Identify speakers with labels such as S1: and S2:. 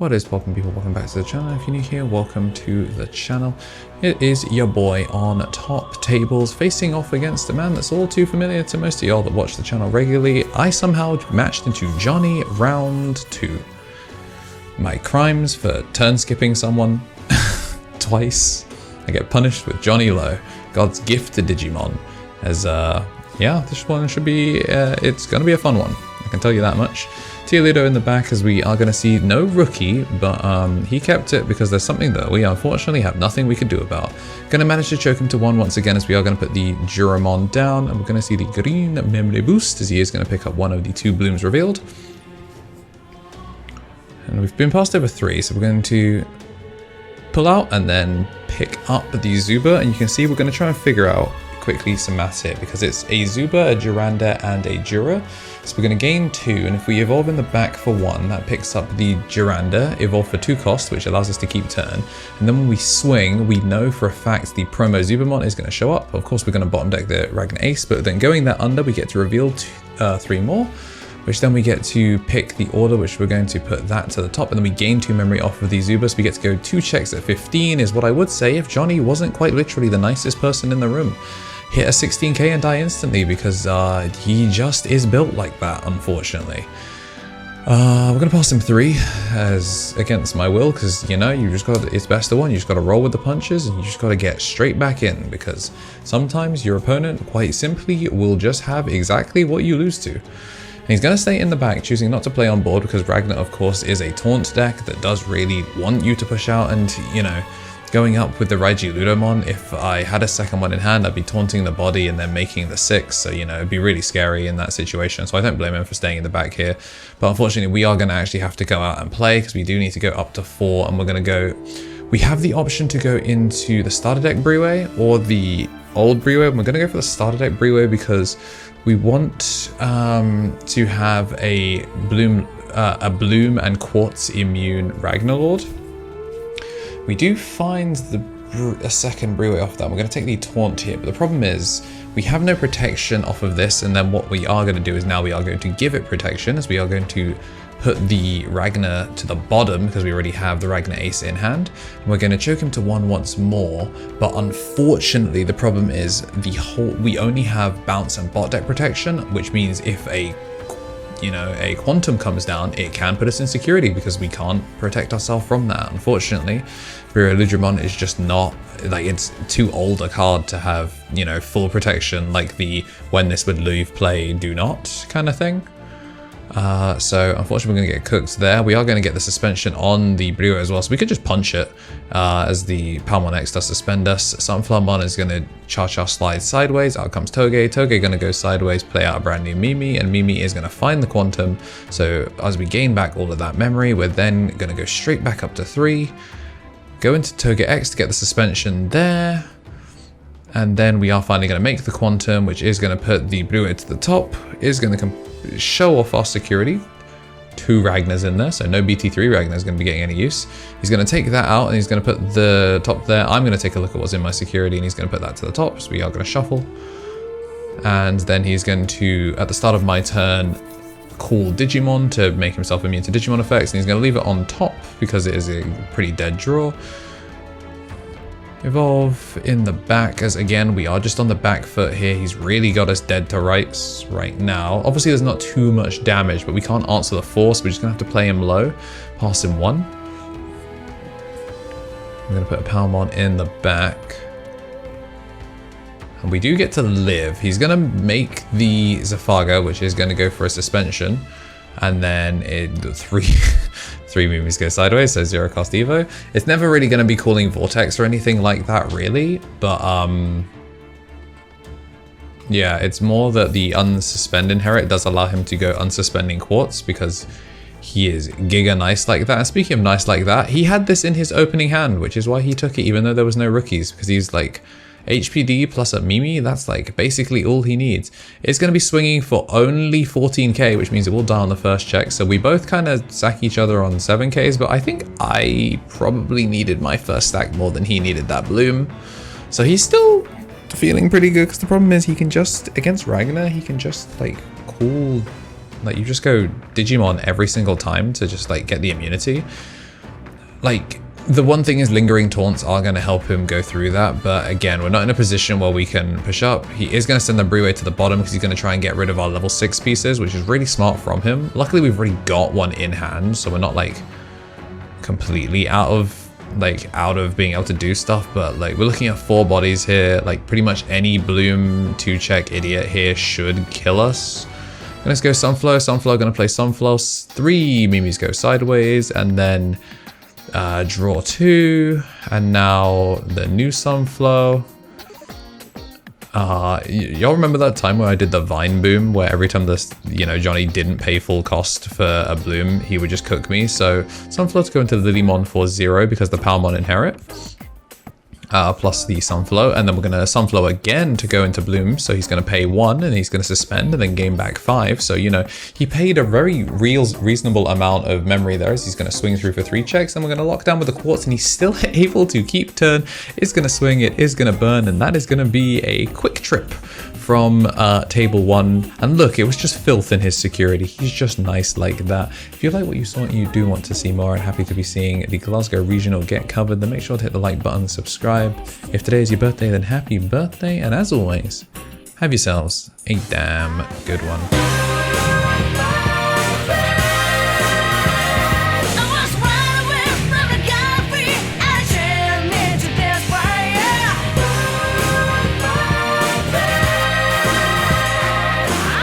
S1: What is poppin' people, welcome back to the channel. If you're new here, welcome to the channel. It is your boy on top tables facing off against a man that's all too familiar to most of y'all that watch the channel regularly. I somehow matched into Johnny round 2. My crimes for turn skipping someone twice. I get punished with Johnny Low, God's gift to Digimon. As yeah, this one should be, it's gonna be a fun one, I can tell you that much. Ludo in the back, as we are going to see no rookie, but he kept it because there's something that we unfortunately have nothing we can do about. Going to manage to choke him to 1 once again, as we are going to put the Duromon down, and we're going to see the green memory boost as he is going to pick up one of the 2 blooms revealed. And we've been passed over 3, so we're going to pull out and then pick up the Zuba, and you can see we're going to try and figure out quickly some maths here, because it's a Zuba, a Duranda, and a Jura. So we're going to gain 2, and if we evolve in the back for 1, that picks up the Duranda, evolve for 2 cost, which allows us to keep turn. And then when we swing, we know for a fact the promo Zubamon is going to show up. Of course, we're going to bottom deck the Ragnar Ace, but then going that under, we get to reveal 3 more, which then we get to pick the order, which we're going to put that to the top, and then we gain 2 memory off of the Zubas. We get to go 2 checks at 15, is what I would say if Johnny wasn't quite literally the nicest person in the room. Hit a 16k and die instantly, because he just is built like that, unfortunately. We're gonna pass him 3 as against my will, because you know, you just got, it's best of 1, you just gotta roll with the punches and you just gotta get straight back in, because sometimes your opponent quite simply will just have exactly what you lose to. And he's going to stay in the back, choosing not to play on board, because Ragnar, of course, is a taunt deck that does really want you to push out. And, you know, going up with the Ragnaloardmon, if I had a second one in hand, I'd be taunting the body and then making the 6. So, you know, it'd be really scary in that situation. So I don't blame him for staying in the back here. But unfortunately, we are going to actually have to go out and play, because we do need to go up to 4. And we're going to go... We have the option to go into the starter deck Breeway or the old Breeway. We're going to go for the starter deck Breeway because we want to have a Bloom and Quartz immune Ragnalord. We do find a second Breeway off that. We're going to take the Taunt here, but the problem is we have no protection off of this, and then what we are going to do is now we are going to give it protection, as we are going to put the Ragnar to the bottom, because we already have the Ragnar Ace in hand. And we're going to choke him to 1 once more, but unfortunately the problem is we only have bounce and bot deck protection, which means if a quantum comes down, it can put us in security, because we can't protect ourselves from that, unfortunately. Bloomlordmon is just not, like, it's too old a card to have, you know, full protection, like the when this would leave play, do not kind of thing. So unfortunately we're going to get cooked there. We are going to get the suspension on the Brewer as well, so we could just punch it as the Palmon X does suspend us. Sunflowermon is going to cha-cha slide sideways. Out comes Toge. Toge going to go sideways, play out a brand new Mimi, and Mimi is going to find the quantum. So as we gain back all of that memory, we're then going to go straight back up to 3. Go into Toge X to get the suspension there. And then we are finally going to make the quantum, which is going to put the Brewer to the top, is going to show off our security. 2 Ragnars in there, so no BT3 Ragnar is going to be getting any use. He's going to take that out, and he's going to put the top there. I'm going to take a look at what's in my security, and he's going to put that to the top, so we are going to shuffle. And then he's going to, at the start of my turn, call Digimon to make himself immune to Digimon effects, and he's going to leave it on top because it is a pretty dead draw. Evolve in the back, as again we are just on the back foot here. He's really got us dead to rights right now. Obviously there's not too much damage, but we can't answer the force. We're just gonna have to play him low, pass him 1. I'm gonna put a Palmon in the back, and we do get to live. He's gonna make the Zafaga, which is gonna go for a suspension, and then 3 movies go sideways, so 0 cost Evo. It's never really going to be calling Vortex or anything like that, really, but yeah, it's more that the unsuspend inherit does allow him to go unsuspending Quartz, because he is giga nice like that. And speaking of nice like that, he had this in his opening hand, which is why he took it even though there was no rookies, because he's like HPD plus a Mimi, that's like basically all he needs. It's going to be swinging for only 14k, which means it will die on the first check. So we both kind of sack each other on 7ks, but I think I probably needed my first stack more than he needed that bloom. So he's still feeling pretty good, because the problem is he can just, against Ragnar, he can just like call, like you just go Digimon every single time to just like get the immunity. like, the one thing is lingering taunts are going to help him go through that, but again, we're not in a position where we can push up. He is going to send the Breeway to the bottom because he's going to try and get rid of our level 6 pieces, which is really smart from him. Luckily, we've already got one in hand, so we're not like completely out of being able to do stuff, but like we're looking at 4 bodies here. Like pretty much any Bloom 2-check idiot here should kill us. Let's go Sunflow. Sunflow gonna play Sunflow. 3 Mimis go sideways, and then draw 2, and now the new Sunflow. Y'all remember that time where I did the Vine Boom, where every time this, Johnny didn't pay full cost for a Bloom, he would just cook me. So Sunflow to go into Lilymon for 0 because the Palmon inherit. Plus the Sunflow, and then we're gonna Sunflow again to go into Bloom, so he's gonna pay 1 and he's gonna suspend and then gain back 5. So he paid a very reasonable amount of memory there, as he's gonna swing through for 3 checks, and we're gonna lock down with the Quartz, and he's still able to keep turn. It's gonna swing, it is gonna burn, and that is gonna be a quick trip from table 1. And look, it was just filth in his security. He's just nice like that. If you like what you saw and you do want to see more, and happy to be seeing the Glasgow Regional get covered, then make sure to hit the like button and subscribe. If today is your birthday, then happy birthday, and as always, have yourselves a damn good one.